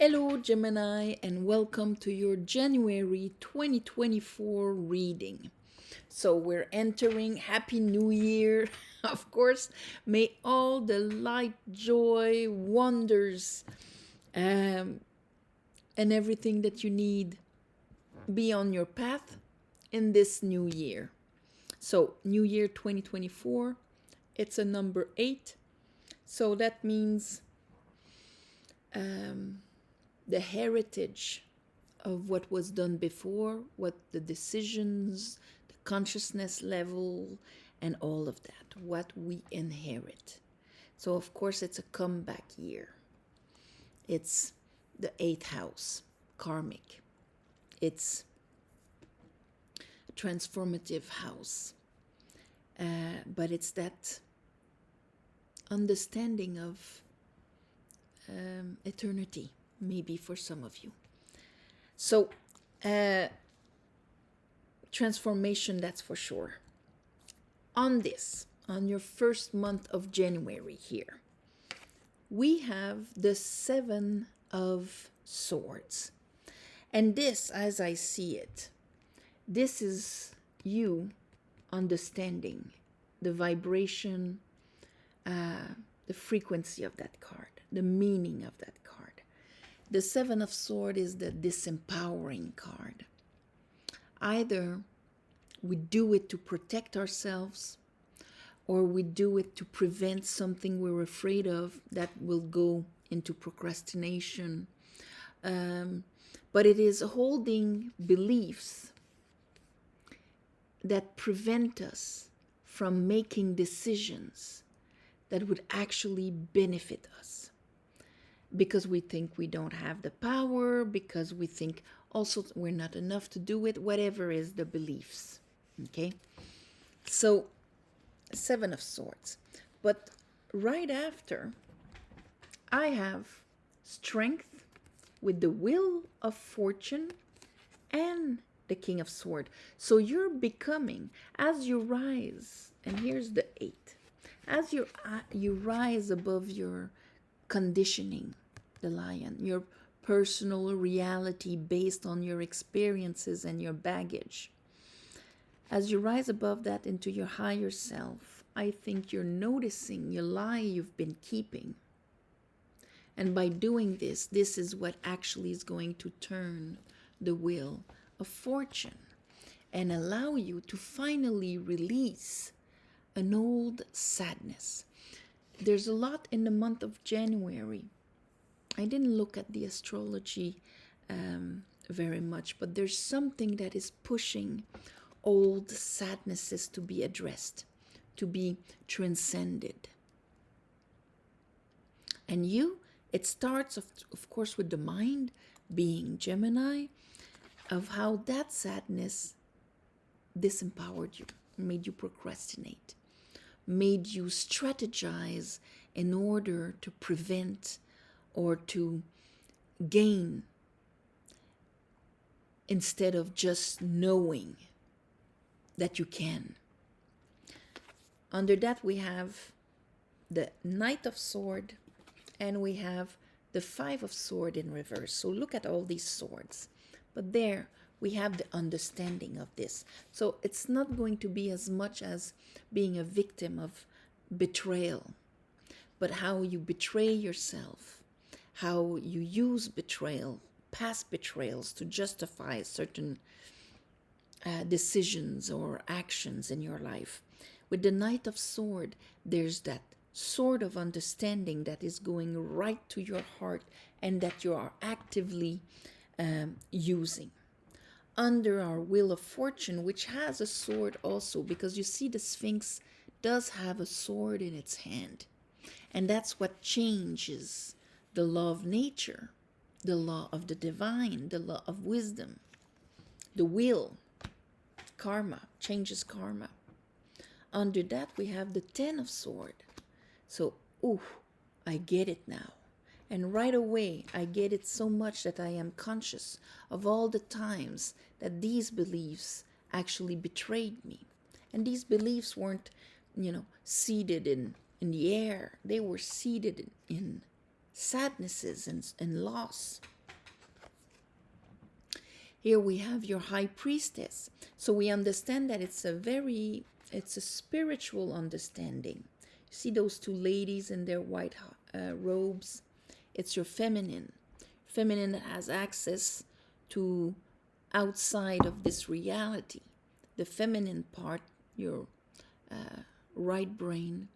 Hello, Gemini, and welcome to your January 2024 reading. So, we're entering Happy New Year. Of course, may all the light, joy, wonders, and everything that you need be on your path in this new year. So, New Year 2024, it's a number 8. So, that means the heritage of what was done before, what the decisions, the consciousness level, and all of that, what we inherit. So, of course, it's a comeback year. It's the 8th house, karmic. It's a transformative house. But it's that understanding of eternity, maybe for some of you. So, transformation, that's for sure. On your first month of January here, we have the 7 of Swords. And this, as I see it, this is you understanding the vibration, the frequency of that card, the meaning of that card. The 7 of Swords is the disempowering card. Either we do it to protect ourselves, or we do it to prevent something we're afraid of that will go into procrastination. But it is holding beliefs that prevent us from making decisions that would actually benefit us. Because we think we don't have the power, because we think also we're not enough to do it, whatever is the beliefs. Okay? So, 7 of Swords. But right after, I have Strength with the Wheel of Fortune and the King of Swords. So you're becoming, as you rise, and here's the 8, as you rise above your conditioning, the lion, your personal reality based on your experiences and your baggage. As you rise above that into your higher self, I think you're noticing your lie you've been keeping. And by doing this, this is what actually is going to turn the wheel of fortune and allow you to finally release an old sadness. There's a lot in the month of January. I didn't look at the astrology very much, but there's something that is pushing old sadnesses to be addressed, to be transcended. And it starts, of course, with the mind, being Gemini, of how that sadness disempowered you, made you procrastinate, made you strategize in order to prevent or to gain instead of just knowing that you can. Under that, we have the Knight of Swords and we have the 5 of Swords in reverse. So look at all these swords. But there we have the understanding of this. So it's not going to be as much as being a victim of betrayal, but how you betray yourself, how you use betrayal, past betrayals, to justify certain decisions or actions in your life. With the Knight of Swords, there's that sword of understanding that is going right to your heart and that you are actively using. Under our Wheel of Fortune, which has a sword also, because you see the Sphinx does have a sword in its hand. And that's what changes the law of nature, the law of the divine, the law of wisdom. The wheel, karma, changes karma. Under that, we have the 10 of Swords. So, I get it now. And right away, I get it so much that I am conscious of all the times that these beliefs actually betrayed me. And these beliefs weren't, seated in the air. They were seated in sadnesses and loss. Here we have your high priestess. So we understand that it's a spiritual understanding. You see those two ladies in their white robes? It's your feminine. Feminine that has access to outside of this reality. The feminine part, your right brain,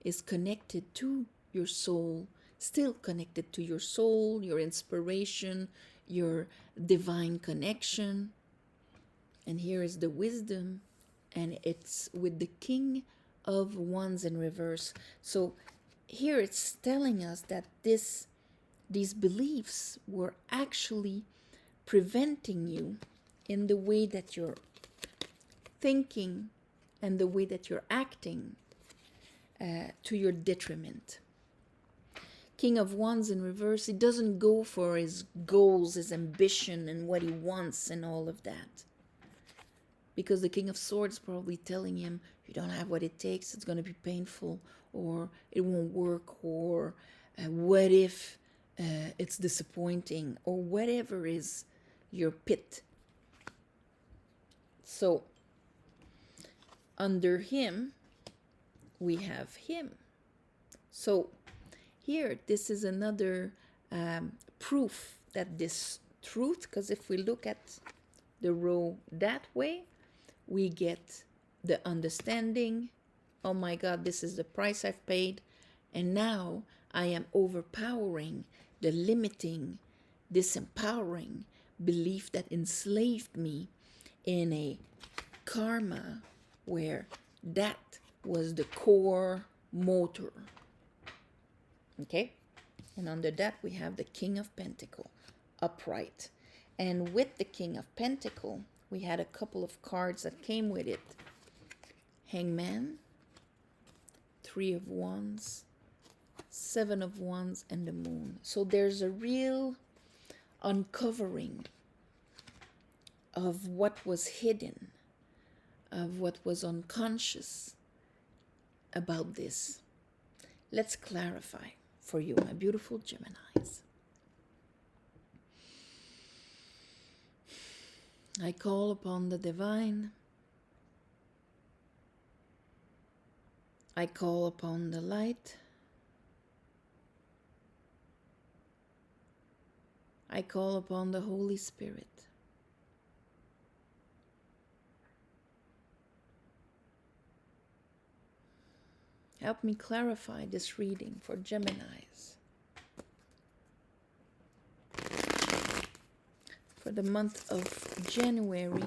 is connected to your soul, still connected to your soul, your inspiration, your divine connection. And here is the wisdom, and it's with the King of Wands in reverse. So here it's telling us that these beliefs were actually preventing you in the way that you're thinking and the way that you're acting to your detriment. King of Wands in reverse, he doesn't go for his goals, his ambition, and what he wants and all of that. Because the King of Swords is probably telling him, you don't have what it takes, it's going to be painful, or it won't work, or what if it's disappointing, or whatever is your pit. So, under him, we have him. So, here, this is another proof that this truth, because if we look at the row that way, we get the understanding, oh my God, this is the price I've paid, and now I am overpowering the limiting, disempowering belief that enslaved me in a karma where that was the core motor. Okay? And under that we have the King of Pentacle upright. And with the King of Pentacle, we had a couple of cards that came with it. Hangman, Three of Wands, Seven of Wands, and the Moon. So there's a real uncovering of what was hidden, of what was unconscious about this. Let's clarify for you, my beautiful Geminis. I call upon the divine. I call upon the light. I call upon the Holy Spirit. Help me clarify this reading for Geminis. For the month of January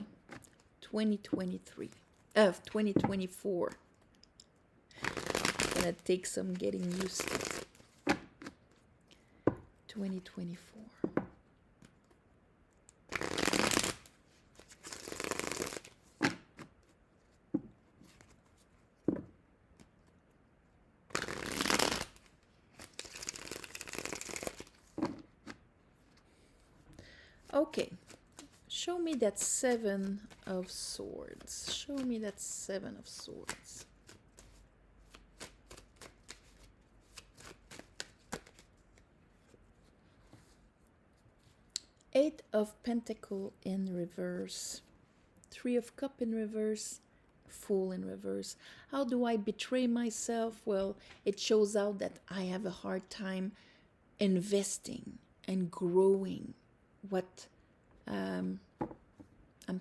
2023, of 2024. It's gonna take some getting used to. 2024. Okay, show me that Seven of Swords. Show me that Seven of Swords. Eight of Pentacle in reverse. Three of Cup in reverse. Fool in reverse. How do I betray myself? Well, it shows out that I have a hard time investing and growing what I'm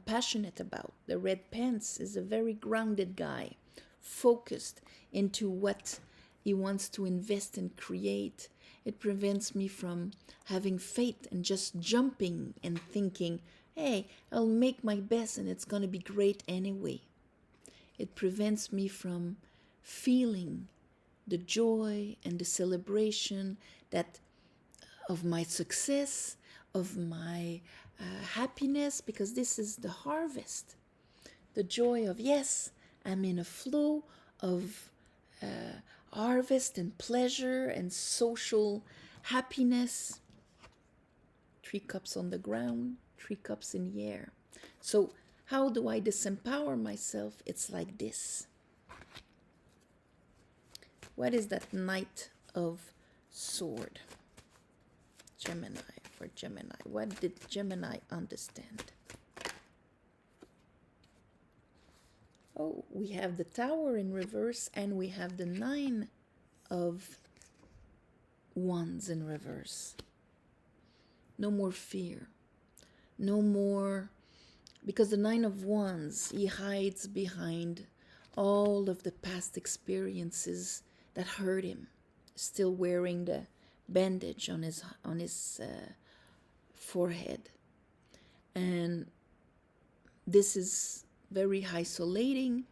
passionate about. The Red Pants is a very grounded guy, focused into what he wants to invest and create. It prevents me from having faith and just jumping and thinking, hey, I'll make my best and it's going to be great anyway. It prevents me from feeling the joy and the celebration that of my success, of my happiness, because this is the harvest. The joy of, yes, I'm in a flow of harvest and pleasure and social happiness. 3 cups on the ground, 3 cups in the air. So how do I disempower myself? It's like this. What is that Knight of Sword? for Gemini. What did Gemini understand? Oh, we have the Tower in reverse and we have the Nine of Wands in reverse. No more fear. No more, because the Nine of Wands, he hides behind all of the past experiences that hurt him, still wearing the bandage on his forehead. And this is very isolating.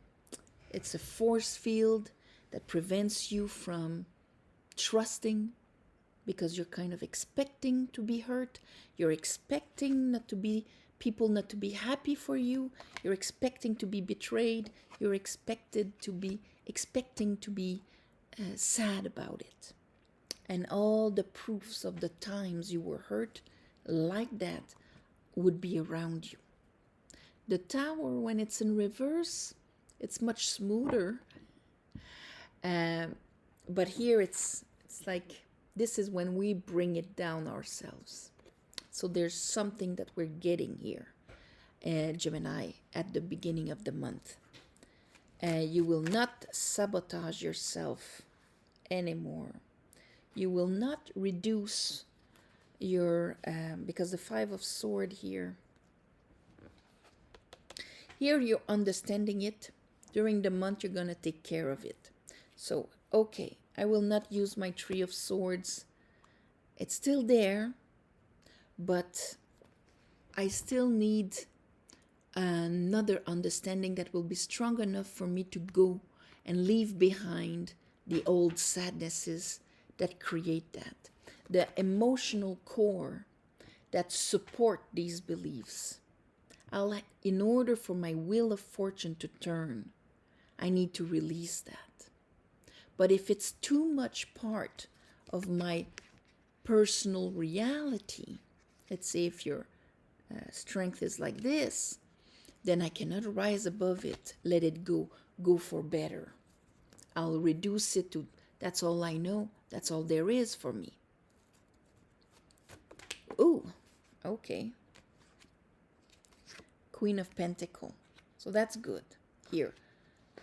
It's a force field that prevents you from trusting, because you're kind of expecting to be hurt. You're expecting people not to be happy for you. You're expecting to be betrayed. You're expecting to be sad about it. And all the proofs of the times you were hurt like that would be around you. The Tower, when it's in reverse, it's much smoother. But here it's like, this is when we bring it down ourselves. So there's something that we're getting here, Gemini, at the beginning of the month. You will not sabotage yourself anymore. You will not reduce your, because the Five of Swords here, you're understanding it. During the month, you're going to take care of it. So, okay, I will not use my Three of Swords. It's still there, but I still need another understanding that will be strong enough for me to go and leave behind the old sadnesses that create that. The emotional core that support these beliefs. In order for my wheel of fortune to turn, I need to release that. But if it's too much part of my personal reality, let's say if your strength is like this, then I cannot rise above it, let it go for better. I'll reduce it to, that's all I know, that's all there is for me. Ooh, okay. Queen of Pentacles. So that's good here.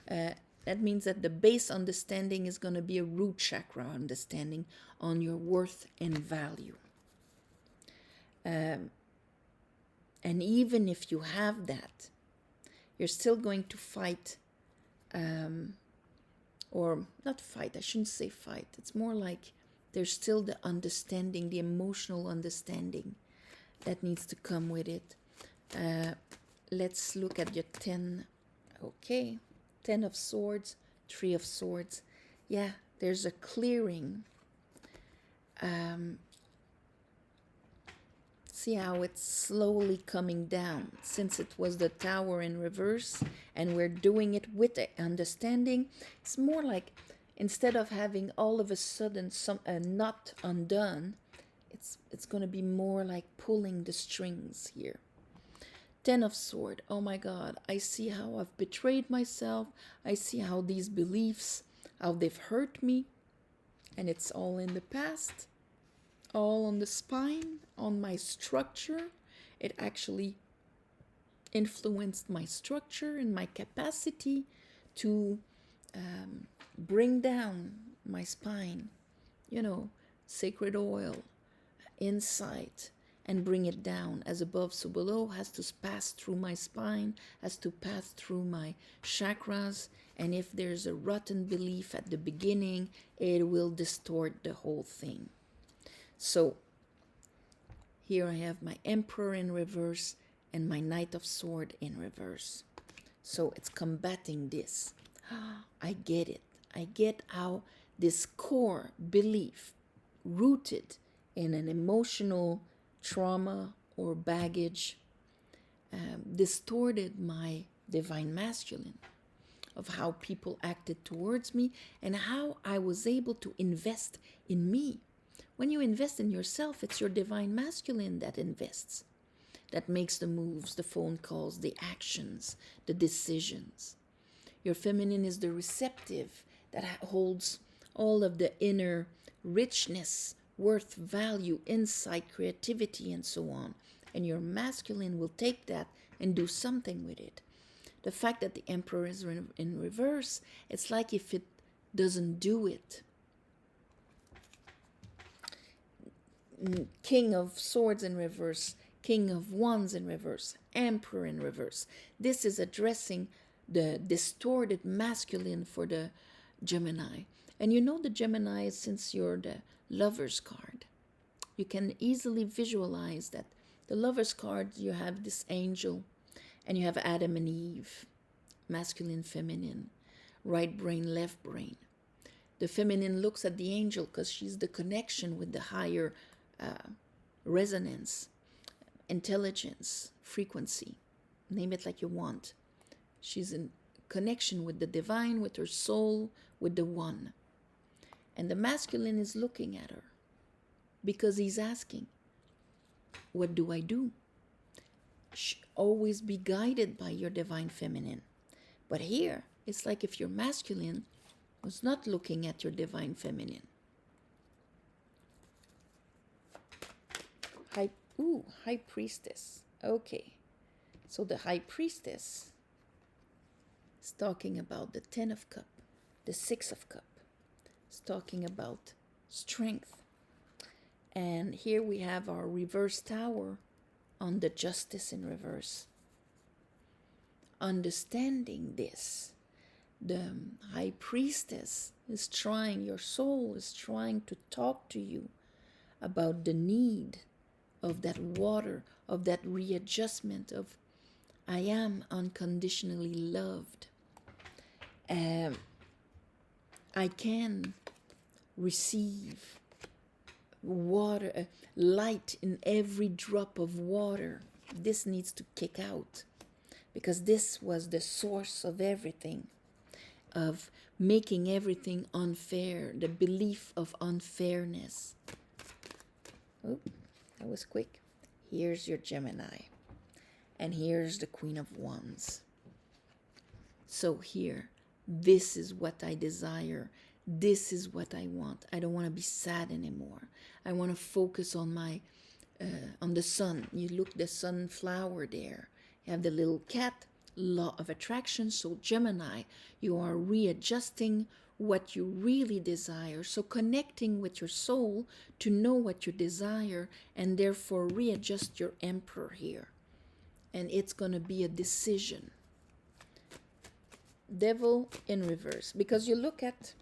That means that the base understanding is going to be a root chakra understanding on your worth and value. And even if you have that, you're still going to fight, or not fight, I shouldn't say fight. It's more like there's still the understanding, the emotional understanding that needs to come with it. Let's look at your 10. Okay, 10 of Swords, 3 of Swords. Yeah, there's a clearing. See how it's slowly coming down, since it was the Tower in reverse and we're doing it with the understanding. It's more like, instead of having all of a sudden a knot undone, it's going to be more like pulling the strings here. 10 of Swords. Oh my God, I see how I've betrayed myself. I see how these beliefs, how they've hurt me. And it's all in the past. All on the spine, on my structure. It actually influenced my structure and my capacity to bring down my spine. You know, sacred oil, insight, and bring it down. As above, so below, has to pass through my spine, has to pass through my chakras. And if there's a rotten belief at the beginning, it will distort the whole thing. So here I have my Emperor in reverse and my Knight of Swords in reverse. So it's combating this. I get it. I get how this core belief, rooted in an emotional trauma or baggage, distorted my divine masculine, of how people acted towards me and how I was able to invest in me. When you invest in yourself, it's your divine masculine that invests, that makes the moves, the phone calls, the actions, the decisions. Your feminine is the receptive that holds all of the inner richness worth, value, insight, creativity, and so on. And your masculine will take that and do something with it. The fact that the Emperor is in reverse, it's like if it doesn't do it. King of Swords in reverse, King of Wands in reverse, Emperor in reverse. This is addressing the distorted masculine for the Gemini. And you know the Gemini, since you're the Lover's card, you can easily visualize that the Lover's card, you have this angel, and you have Adam and Eve, masculine, feminine, right brain, left brain. The feminine looks at the angel because she's the connection with the higher resonance, intelligence, frequency, name it like you want. She's in connection with the divine, with her soul, with the one. And the masculine is looking at her because he's asking, what do I do? Always be guided by your divine feminine. But here, it's like if your masculine was not looking at your divine feminine. High Priestess. Okay. So the High Priestess is talking about the 10 of Cup, the 6 of Cup. It's talking about strength. And here we have our reverse tower on the Justice in reverse. Understanding this, the High Priestess is trying, your soul is trying to talk to you about the need of that water, of that readjustment of I am unconditionally loved. I can receive water, light in every drop of water. This needs to kick out because this was the source of everything, of making everything unfair, the belief of unfairness. Oh, that was quick. Here's your Gemini. And here's the Queen of Wands. So here, this is what I desire. This is what I want. I don't want to be sad anymore. I want to focus on my, on the sun. You look, the sunflower there. You have the little cat, law of attraction. So Gemini, you are readjusting what you really desire. So connecting with your soul to know what you desire and therefore readjust your Emperor here. And it's going to be a decision. Devil in reverse. Because you look at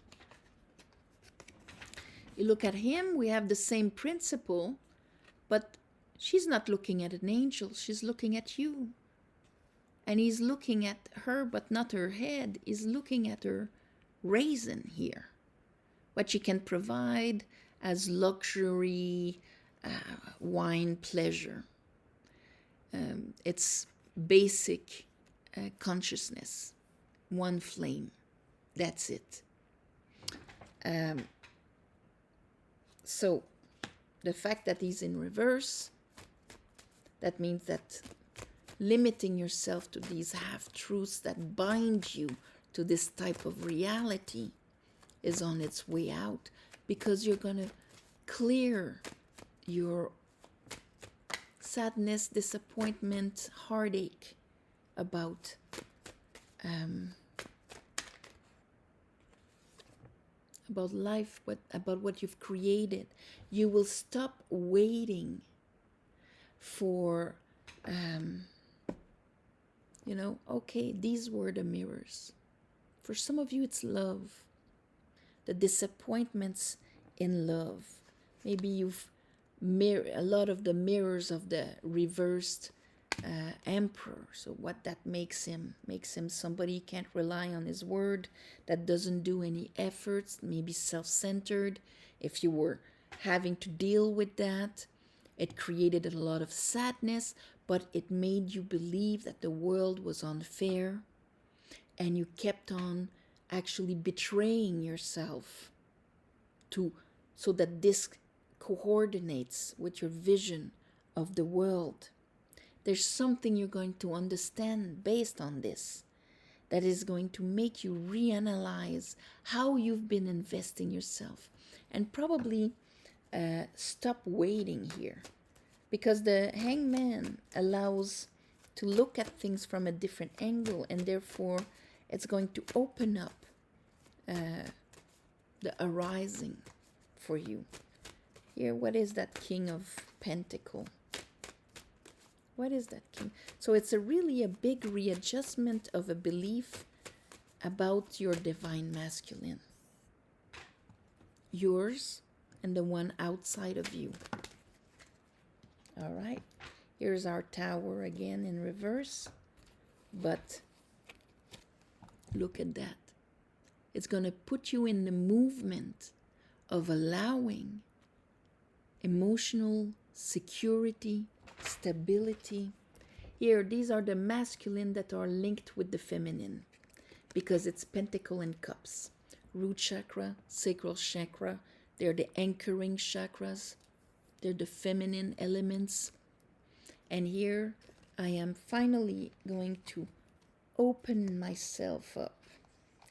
him, we have the same principle, but she's not looking at an angel, she's looking at you. And he's looking at her, but not her head. He's looking at her raisin here. What she can provide as luxury, wine, pleasure. It's basic consciousness. One flame. That's it. So the fact that he's in reverse, that means that limiting yourself to these half-truths that bind you to this type of reality is on its way out, because you're going to clear your sadness, disappointment, heartache about life, about what you've created. You will stop waiting for, okay, these were the mirrors. For some of you, it's love. The disappointments in love. Maybe you've a lot of the mirrors of the reversed Emperor. So what that makes him somebody you can't rely on his word, that doesn't do any efforts, maybe self-centered. If you were having to deal with that, it created a lot of sadness, but it made you believe that the world was unfair, and you kept on actually betraying yourself so that this coordinates with your vision of the world. There's something you're going to understand based on this that is going to make you reanalyze how you've been investing yourself. And probably stop waiting here, because the hangman allows to look at things from a different angle, and therefore it's going to open up the arising for you. Here, what is that King of Pentacle? What is that King? So it's really a big readjustment of a belief about your divine masculine. Yours and the one outside of you. All right. Here's our Tower again in reverse. But look at that. It's going to put you in the movement of allowing emotional security, stability. Here, these are the masculine that are linked with the feminine, because it's Pentacle and Cups. Root chakra, sacral chakra, they're the anchoring chakras. They're the feminine elements. And here I am finally going to open myself up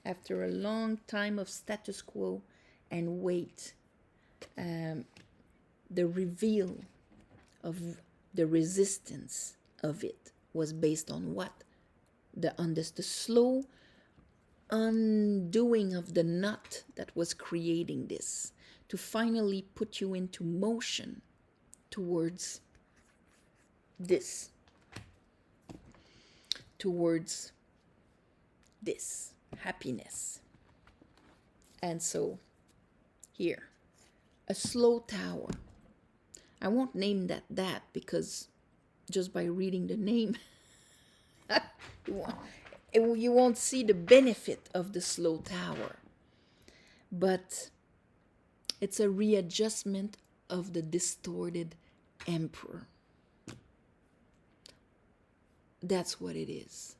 after a long time of status quo and wait. The reveal of the resistance of it was based on what? The slow undoing of the knot that was creating this, to finally put you into motion towards this, towards this happiness. And so here, a slow tower. I won't name that because just by reading the name you won't see the benefit of the slow tower. But it's a readjustment of the distorted emperor. That's what it is.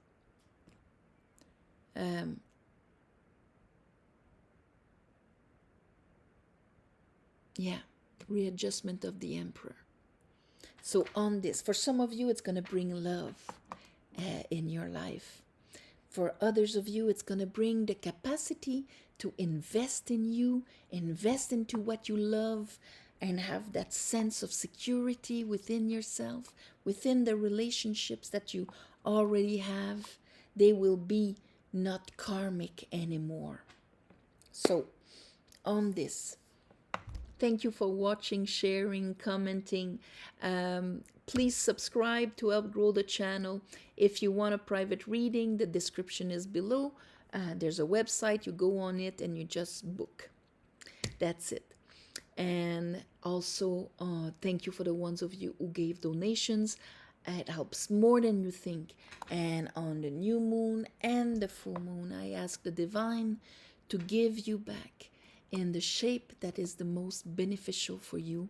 Readjustment of the emperor. So on this, for some of you, it's going to bring love in your life. For others of you, it's going to bring the capacity to invest in you, invest into what you love, and have that sense of security within yourself, within the relationships that you already have. They will be not karmic anymore. So, on this, thank you for watching, sharing, commenting. Please subscribe to help grow the channel. If you want a private reading, the description is below. There's a website, you go on it and you just book. That's it. And also, thank you for the ones of you who gave donations. It helps more than you think. And on the new moon and the full moon, I ask the divine to give you back in the shape that is the most beneficial for you,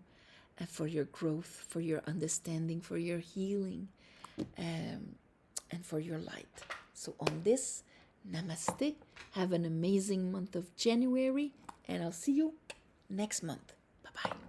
for your growth, for your understanding, for your healing, and for your light. So on this, namaste. Have an amazing month of January, and I'll see you next month. Bye-bye.